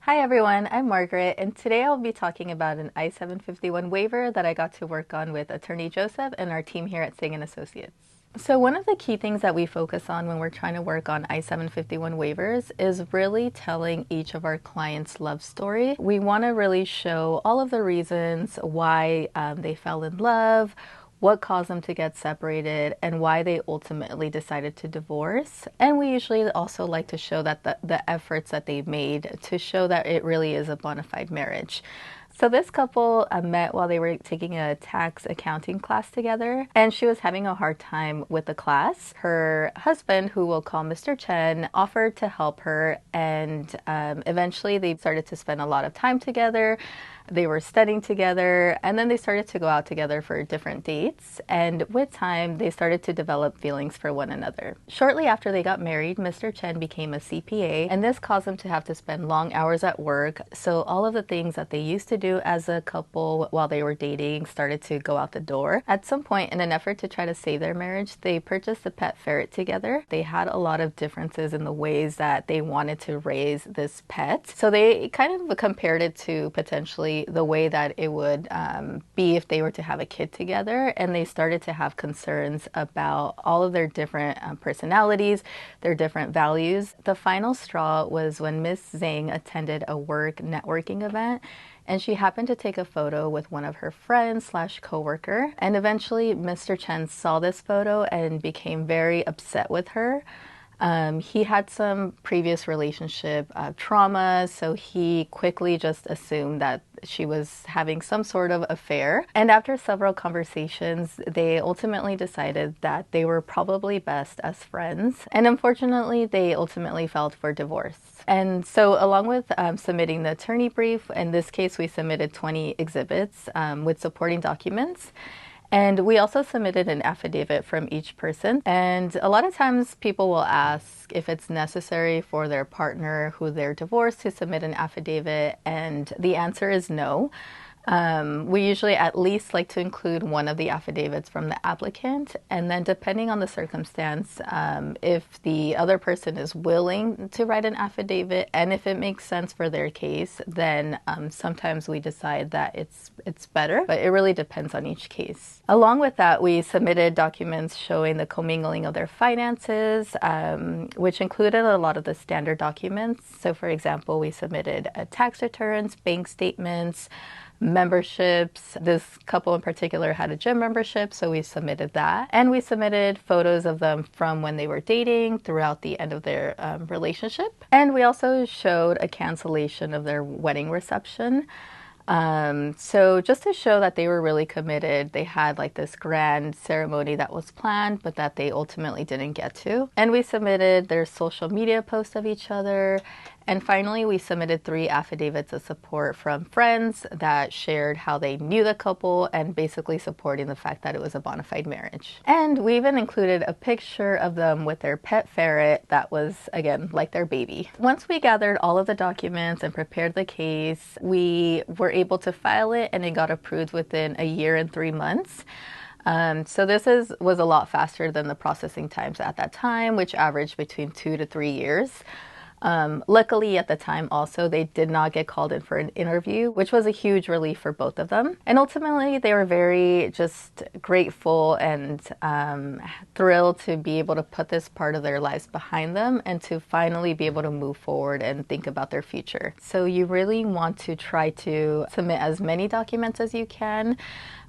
Hi everyone, I'm Margaret, and today I'll be talking about an I-751 waiver that I got to work on with Attorney Joseph and our team here at Tsang and Associates. So one of the key things that we focus on when we're trying to work on I-751 waivers is really telling each of our clients' love story. We want to really show all of the reasons why they fell in love, what caused them to get separated, and why they ultimately decided to divorce. And we usually also like to show that the efforts that they made to show that it really is a bona fide marriage. So this couple met while they were taking a tax accounting class together, and she was having a hard time with the class. Her husband, who we'll call Mr. Chen, offered to help her, and eventually they started to spend a lot of time together. They were studying together, and then they started to go out together for different dates. And with time, they started to develop feelings for one another. Shortly after they got married, Mr. Chen became a CPA, and this caused them to have to spend long hours at work. So all of the things that they used to do as a couple while they were dating started to go out the door. At some point, in an effort to try to save their marriage, they purchased a pet ferret together. They had a lot of differences in the ways that they wanted to raise this pet. So they kind of compared it to potentially the way that it would be if they were to have a kid together, and they started to have concerns about all of their different personalities, their different values. The final straw was when Miss Zhang attended a work networking event, and she happened to take a photo with one of her friends slash coworker, and eventually Mr. Chen saw this photo and became very upset with her. He had some previous relationship trauma, so he quickly just assumed that she was having some sort of affair. And after several conversations, they ultimately decided that they were probably best as friends. And unfortunately, they ultimately filed for divorce. And so along with submitting the attorney brief, in this case, we submitted 20 exhibits with supporting documents. And we also submitted an affidavit from each person. And a lot of times people will ask if it's necessary for their partner who they're divorced to submit an affidavit, and the answer is no. We usually at least like to include one of the affidavits from the applicant, and then depending on the circumstance, if the other person is willing to write an affidavit and if it makes sense for their case, then sometimes we decide that it's better, but it really depends on each case. Along with that, we submitted documents showing the commingling of their finances, which included a lot of the standard documents. So for example, we submitted tax returns, bank statements, memberships. This couple in particular had a gym membership, so we submitted that. And we submitted photos of them from when they were dating throughout the end of their relationship. And we also showed a cancellation of their wedding reception. So just to show that they were really committed, they had like this grand ceremony that was planned, but that they ultimately didn't get to. And we submitted their social media posts of each other. And finally, we submitted 3 affidavits of support from friends that shared how they knew the couple and basically supporting the fact that it was a bona fide marriage. And we even included a picture of them with their pet ferret that was, again, like their baby. Once we gathered all of the documents and prepared the case, we were able to file it, and it got approved within a year and 3 months. So this was a lot faster than the processing times at that time, which averaged between 2 to 3 years. Luckily at the time also, they did not get called in for an interview, which was a huge relief for both of them. And ultimately they were very just grateful and thrilled to be able to put this part of their lives behind them and to finally be able to move forward and think about their future. So you really want to try to submit as many documents as you can.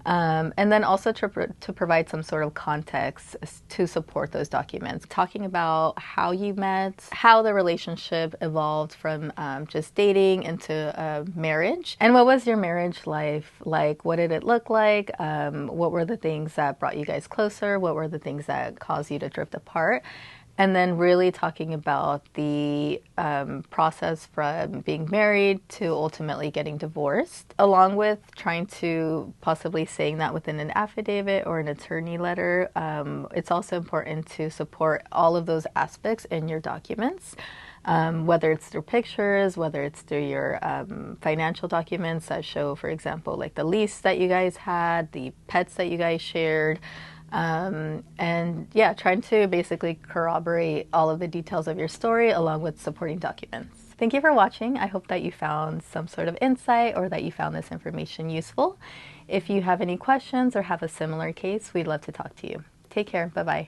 And then also to provide some sort of context to support those documents. Talking about how you met, how the relationship evolved from just dating into marriage, and what was your marriage life like? What did it look like? What were the things that brought you guys closer? What were the things that caused you to drift apart? And then really talking about the process from being married to ultimately getting divorced, along with trying to possibly saying that within an affidavit or an attorney letter. It's also important to support all of those aspects in your documents, whether it's through pictures, whether it's through your financial documents that show, for example, like the lease that you guys had, the pets that you guys shared, and yeah, trying to basically corroborate all of the details of your story along with supporting documents. Thank you for watching. I hope that you found some sort of insight or that you found this information useful. If you have any questions or have a similar case, we'd love to talk to you. Take care. Bye-bye.